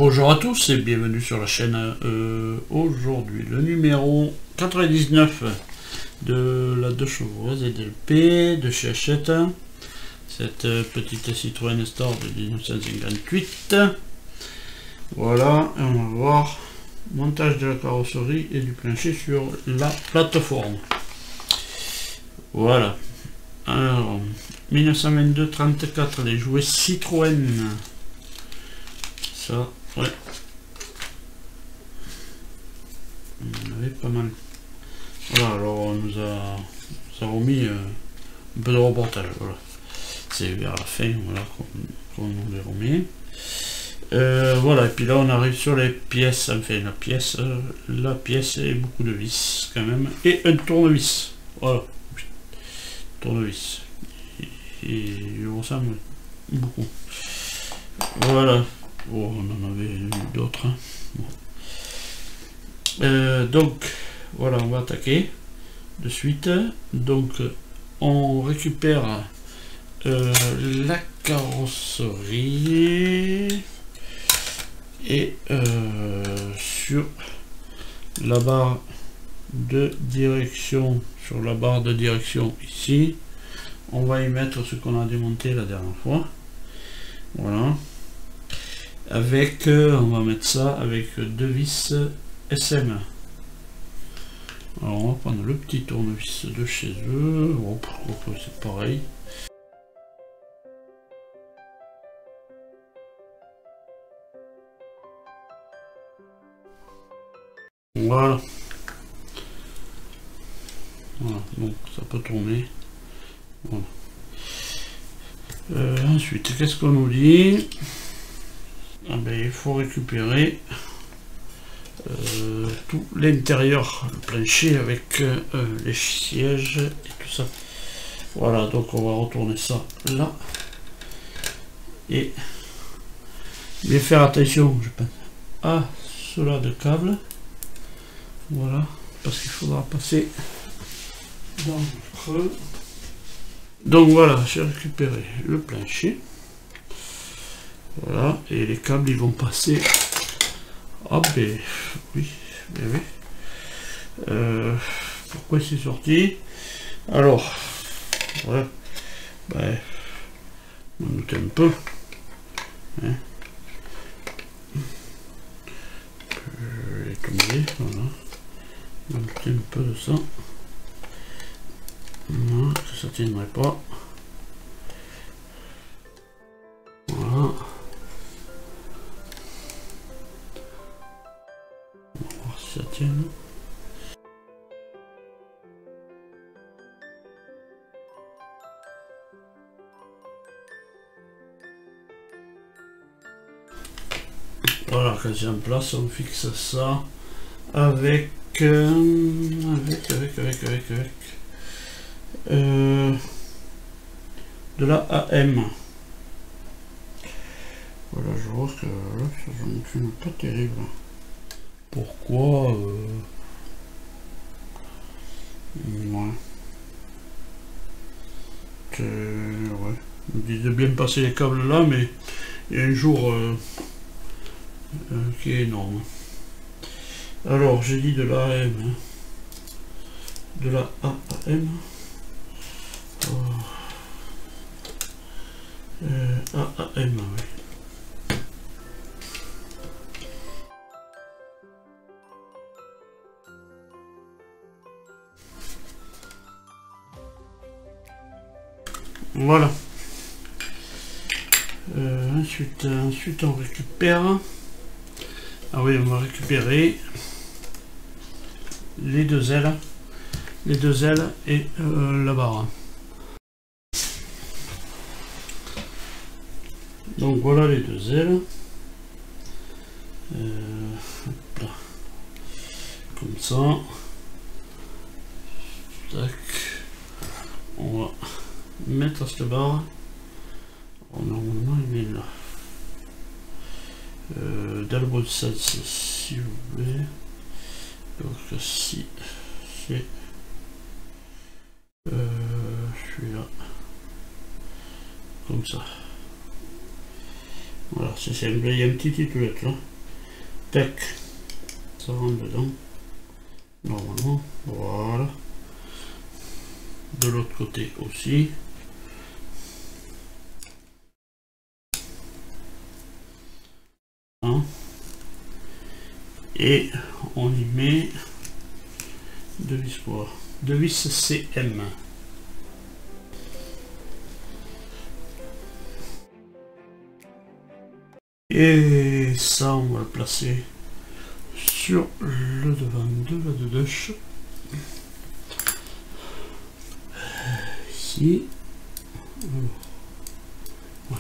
Bonjour à tous et bienvenue sur la chaîne. Aujourd'hui, le numéro 99 de la 2 chevaux ZLP de chez Hachette. Cette petite Citroën Store de 1958. Voilà, et on va voir montage de la carrosserie et du plancher sur la plateforme. Voilà. Alors, 1922-34, les jouets Citroën. Ça, ouais. On avait pas mal. Voilà, alors on nous a remis un peu de reportage. Voilà. C'est vers la fin, voilà, qu'on nous les remet. Voilà, et puis là on arrive sur les pièces, enfin la pièce et beaucoup de vis quand même, et un tournevis. Voilà, tournevis. Il ressemble beaucoup. Voilà. Oh, on en avait d'autres. Hein. Bon. Donc, voilà, on va attaquer de suite. Donc, on récupère la carrosserie et sur la barre de direction, ici, on va y mettre ce qu'on a démonté la dernière fois. Voilà. Avec, on va mettre ça avec deux vis SM. Alors on va prendre le petit tournevis de chez eux. Oh, pourquoi c'est pareil. Voilà. Voilà, donc ça peut tourner. Voilà. Ensuite, qu'est-ce qu'on nous dit? Ah ben, il faut récupérer tout l'intérieur, le plancher avec les sièges et tout ça. Voilà, donc on va retourner ça là et bien faire attention, je pense, à cela de câble. Voilà, parce qu'il faudra passer dans le creux. Donc voilà, j'ai récupéré le plancher. Voilà, et les câbles ils vont passer. Ah ben oui, ben oui. Pourquoi c'est sorti? Alors, voilà, ben, on note un peu. Hein. Je vais tomber, voilà. On va noter un peu de ça. Voilà, que ça tiendrait pas. Voilà. Ça tient. Voilà, quand c'est en place, on fixe ça avec de la AM. Voilà, je vois que là, ça fonctionne pas terrible. Pourquoi ouais. Ouais. On me disait bien passer les câbles là, mais il y a un jour qui est énorme. Alors, j'ai dit de la AM, hein. De la AM. Oh. AAM, oui. Voilà. Ensuite on récupère. Ah oui, on va récupérer les deux ailes et la barre. Donc voilà les deux ailes. Hop là. Comme ça. Tac. On va mettre cette barre. Normalement il est là. Dans le bon sens, si vous voulez. Donc si c'est celui-là, comme ça. Voilà, c'est simple, il y a une petite titulette là. Tac, ça rentre dedans. Normalement, voilà. De l'autre côté aussi. Hein. Et on y met deux vis quoi? Deux vis CM. Et ça, on va le placer sur le devant de la douche. Ici.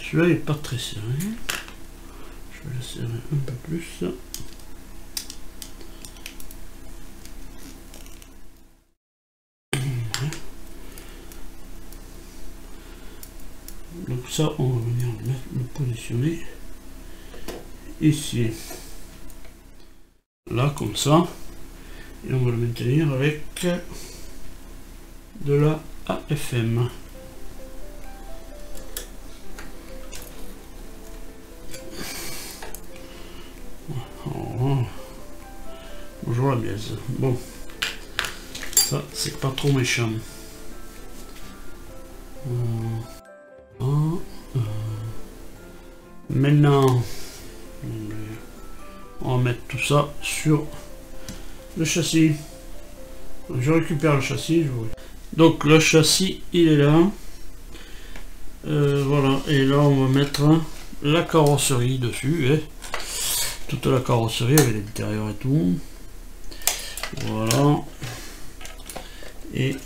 Celui-là n'est pas très serré. Je vais le serrer un peu plus. Donc ça, on va venir le positionner ici. Là, comme ça. Et on va le maintenir avec de la AFM. Bonjour la biaise. Bon, ça c'est pas trop méchant. Maintenant, on va mettre tout ça sur le châssis. Je récupère le châssis. Donc le châssis, il est là. Voilà, et là on va mettre la carrosserie dessus. Toute la carrosserie avec l'intérieur et tout. Voilà. Et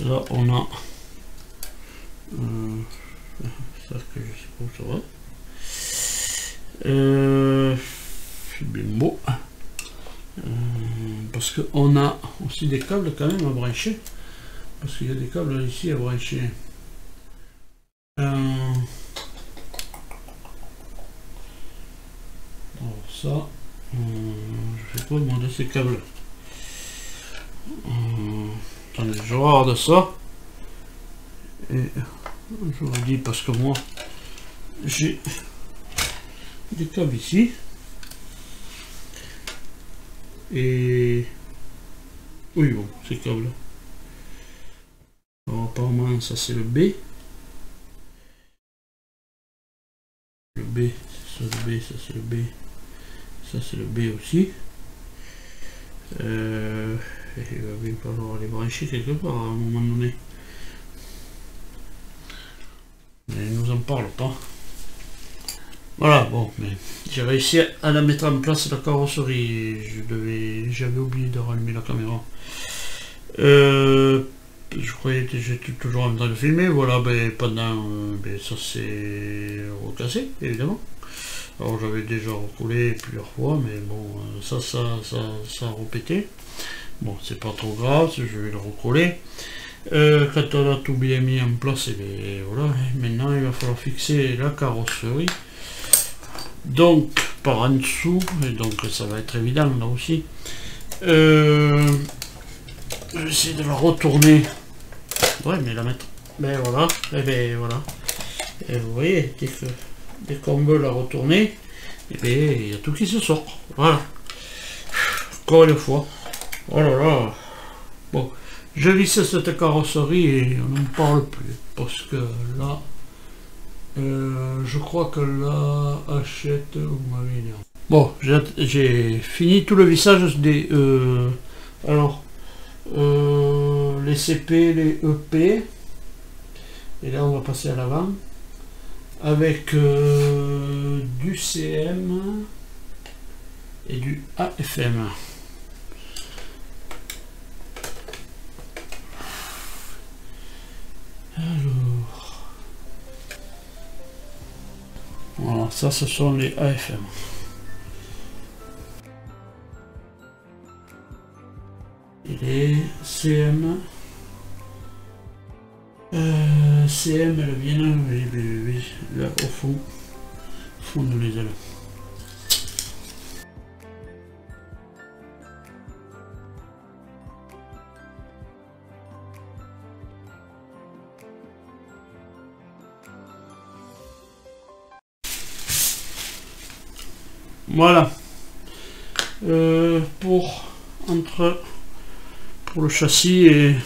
là on a ça que je sais pas où ça va. C'est bien beau. Parce qu'on a aussi des câbles quand même à brancher. Parce qu'il y a des câbles ici à brancher. Alors ça, je vais pas demander ces câbles. Attendez, je regarde ça. Et je vous dis parce que moi j'ai des câbles ici. Et oui, bon, ces câbles. Alors apparemment ça c'est le B. Le B, ça c'est le B, ça c'est le B. Ça c'est le B aussi. Il va bien falloir les brancher quelque part à un moment donné. Mais il nous en parle pas. Voilà, bon, mais j'ai réussi à la mettre en place, la carrosserie. J'avais oublié de rallumer la caméra. Je croyais que j'étais toujours en train de filmer. Voilà, ben pendant, ça s'est recassé, évidemment. Alors j'avais déjà recollé plusieurs fois, mais bon, ça a repété. Bon, c'est pas trop grave, je vais le recoller. Quand on a tout bien mis en place, et bien voilà, maintenant il va falloir fixer la carrosserie. Donc par en dessous, et donc ça va être évident là aussi. Je vais essayer de la retourner. Ouais, mais la mettre. Ben voilà, et ben voilà. Et vous voyez, dès qu'on veut la retourner, et bien il y a tout qui se sort. Voilà. Encore une fois. Oh là là. Bon, je visse cette carrosserie et on n'en parle plus. Parce que là, je crois que là, achète, vous m'avez dit. Bon, j'ai fini tout le vissage des... alors, les CP, les EP. Et là, on va passer à l'avant. Avec du CM et du AFM. Alors, voilà, ça ce sont les AFM. Et les CM. CM, elle vient là au fond de les ailes. Voilà. Pour le châssis et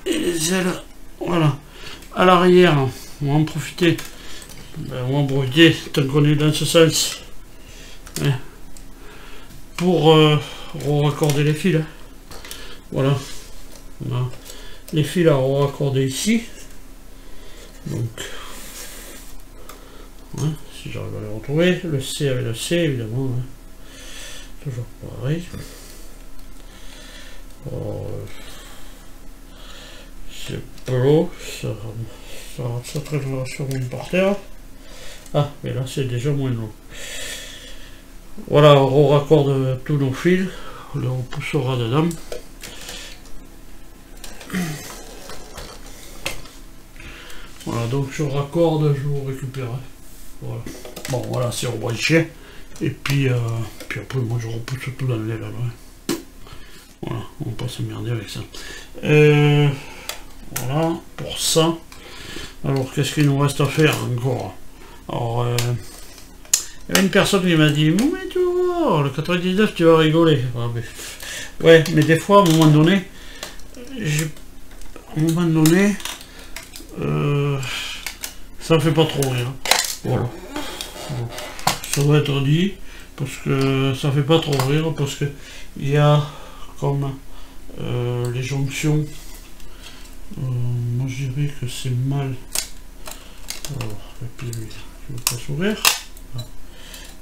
les ailes. Voilà. À l'arrière, on va en profiter. On va en profiter tant qu'on est dans ce sens. Ouais. Pour raccorder les fils. Voilà. On a les fils à raccorder ici. Donc, ouais, si j'arrive à les retrouver, le C avec le C évidemment. Ouais. Toujours pareil. C'est polo, ça traînera sûrement par terre. Ah, mais là c'est déjà moins long. Voilà, on raccorde tous nos fils, on les repoussera dedans. Voilà, donc je raccorde, je vous récupère. Voilà. Bon, voilà, c'est rebranché. Et puis après, moi je repousse tout dans l'aile. Voilà, on va pas s'emmerder avec ça. Voilà, pour ça. Alors, qu'est-ce qu'il nous reste à faire encore? Alors, il y avait une personne qui m'a dit, bon, mais tu vas voir, le 99, tu vas rigoler. Ah, mais... ouais, mais des fois, à un moment donné, ça fait pas trop rire. Voilà. Bon. Ça doit être dit, parce que ça fait pas trop rire, parce que il y a comme les jonctions. Moi je dirais que c'est mal. Alors, et puis lui, je vais pas s'ouvrir.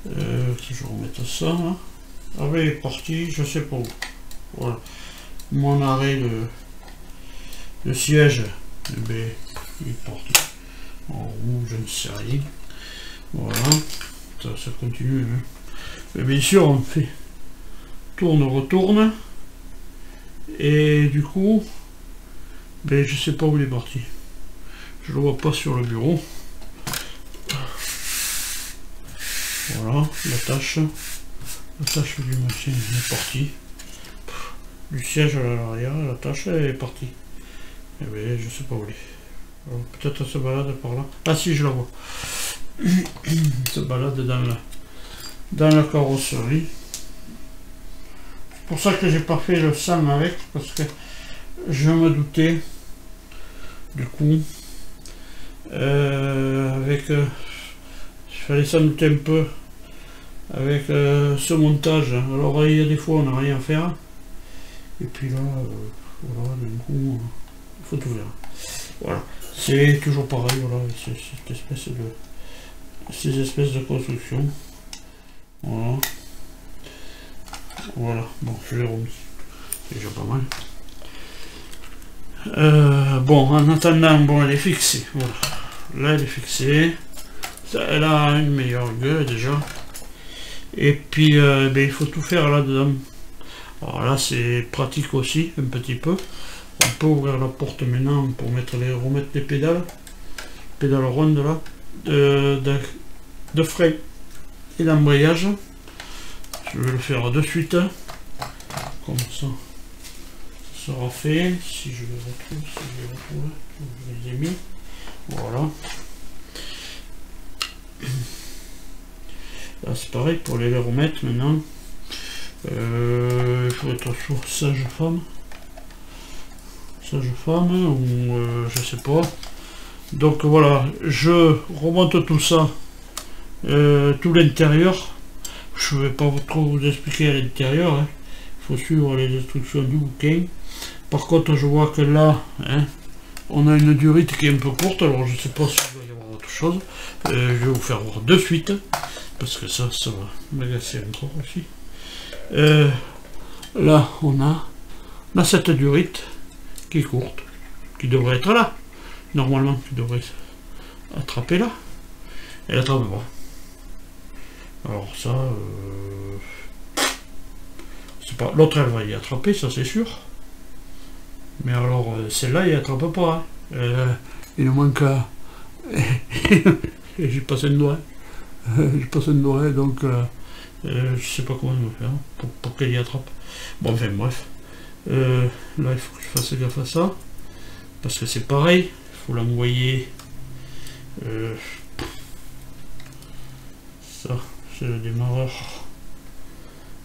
Si je remette ça, hein. Ah oui, il est parti, je sais pas où. Voilà. Mon arrêt de siège, eh bien, il est parti. En rouge, je ne sais rien. Voilà. Ça continue. Hein. Et bien sûr, on fait tourne, retourne. Et du coup, ben, je sais pas où il est parti. Je le vois pas sur le bureau. Voilà, l'attache du machin est partie. Du siège à l'arrière, l'attache est partie. Et bien, je sais pas où il est. Peut-être elle se balade par là. Ah si, je la vois. Elle se balade dans la carrosserie. C'est pour ça que j'ai pas fait le sang avec, parce que je me doutais du coup avec il fallait s'en douter un peu avec ce montage. Alors il y a des fois on n'a rien à faire et puis là voilà, du coup il faut tout faire. Voilà, c'est toujours pareil. Voilà, ces espèces de construction. Voilà. Voilà, bon, je l'ai remis. C'est déjà pas mal. Bon, en attendant, bon, elle est fixée. Voilà. Là, elle est fixée. Ça, elle a une meilleure gueule déjà. Et puis, ben, il faut tout faire là-dedans. Alors là, c'est pratique aussi, un petit peu. On peut ouvrir la porte maintenant pour remettre les pédales rondes là, de frein et d'embrayage. Je vais le faire de suite, comme ça sera fait. Si je les retrouve, je les ai mis. Voilà. Là c'est pareil pour les remettre maintenant. Il faut être sur sage-femme ou je sais pas. Donc voilà, je remonte tout ça, tout l'intérieur. Je ne vais pas trop vous expliquer à l'intérieur, hein. Il faut suivre les instructions du bouquin. Par contre, je vois que là, hein, on a une durite qui est un peu courte, alors je ne sais pas s'il va y avoir autre chose. Je vais vous faire voir de suite, parce que ça va m'agacer encore aussi. Là, on a cette durite qui est courte, qui devrait être là, normalement, qui devrait attraper là. Elle attrape pas. Alors ça, c'est pas. L'autre elle va y attraper, ça c'est sûr. Mais alors celle-là il attrape pas. Hein. Il nous manque à. J'ai passé un doigt. Donc je sais pas comment je vais faire pour qu'elle y attrape. Bon enfin bref. Là il faut que je fasse gaffe à ça. Parce que c'est pareil, il faut l'envoyer. Ça c'est le démarreur.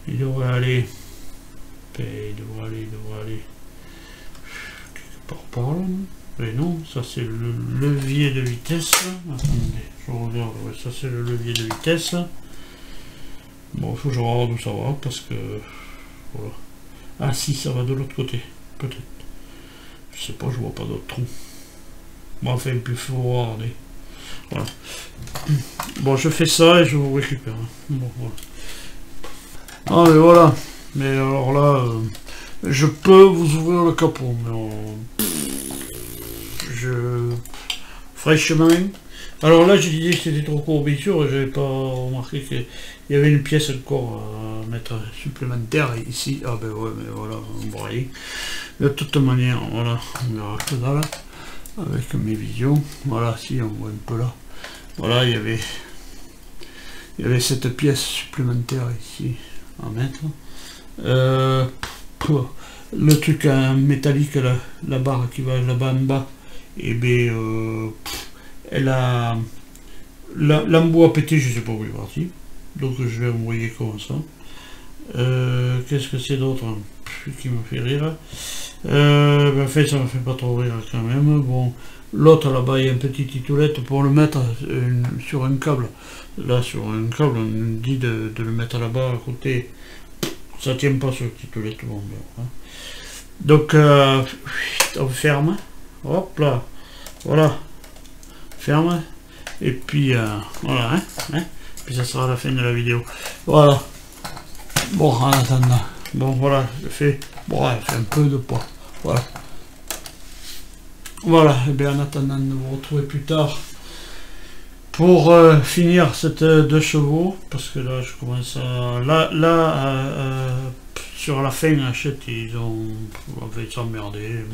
Il devrait aller. Il devrait aller. Quelque part par là. Mais non, ça c'est le levier de vitesse. Attendez, je regarde. Ouais, ça c'est le levier de vitesse. Bon, il faut que je regarde où ça va parce que. Voilà. Ah si, ça va de l'autre côté. Peut-être. Je sais pas, je vois pas d'autre trou. Bon, enfin, il faut regarder. Voilà. Bon, je fais ça et je vous récupère. Bon, voilà. Ah, mais voilà. Mais alors là, je peux vous ouvrir le capot, mais fraîchement. Alors là, j'ai dit que c'était trop court, bien sûr, et j'avais pas remarqué qu'il y avait une pièce encore à mettre supplémentaire ici. Ah ben ouais, mais voilà, vous voyez. De toute manière, voilà, on verra que dalle avec mes visions. Voilà, si on voit un peu là. Voilà, il y avait cette pièce supplémentaire ici à mettre. Le truc métallique, la barre qui va là-bas en bas, et bien elle a l'embout a pété, je sais pas où il est parti, donc je vais envoyer comme ça. Qu'est-ce que c'est d'autre qui me fait rire? En fait, ça me fait pas trop rire quand même. Bon, l'autre là-bas, il y a une petite titoulette pour le mettre sur un câble. Là, sur un câble, on nous dit de le mettre là-bas à côté. Ça tient pas sur le titoulette. Bon, hein. Donc, on ferme. Hop là. Voilà. Ferme. Et puis, voilà. Hein. Puis ça sera la fin de la vidéo. Voilà. Bon, en attendant. Bon, voilà, je fais. Bon, elle fait un peu de poids. Voilà. Voilà, et bien en attendant de vous retrouver plus tard pour finir cette 2 chevaux, parce que là je commence à. Sur la fin, Hachette, ils ont s'emmerdé.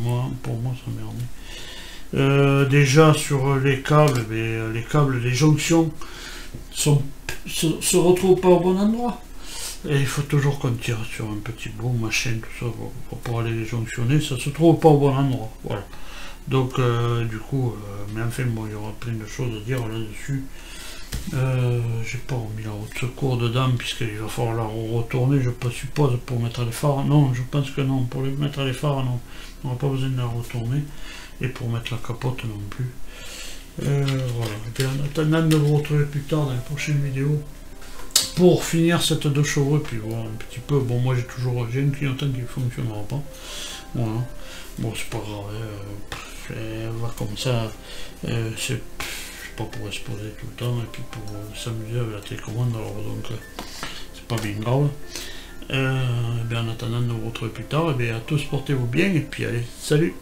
Pour moi, s'emmerder. Déjà sur les câbles, les jonctions se retrouvent pas au bon endroit. Et il faut toujours qu'on tire sur un petit bout, machin, tout ça, pour aller les jonctionner, ça se trouve pas au bon endroit. Voilà. Donc, du coup, mais enfin, bon, il y aura plein de choses à dire là-dessus. J'ai pas remis la roue de secours dedans, puisqu'il va falloir la retourner, je suppose, pour mettre les phares. Non, je pense que non, pour les mettre les phares, non. On n'aura pas besoin de la retourner. Et pour mettre la capote non plus. Voilà. Et puis, en attendant de vous retrouver plus tard dans les prochaines vidéos, pour finir cette 2 chevaux, et puis voilà, un petit peu, bon, moi j'ai un clignotant qui ne fonctionnera pas, voilà, bon, c'est pas grave, on va comme ça, c'est pas pour exposer tout le temps, et puis pour s'amuser avec la télécommande, alors donc, c'est pas bien grave, et bien en attendant de vous retrouver plus tard, et bien à tous portez-vous bien, et puis allez, salut.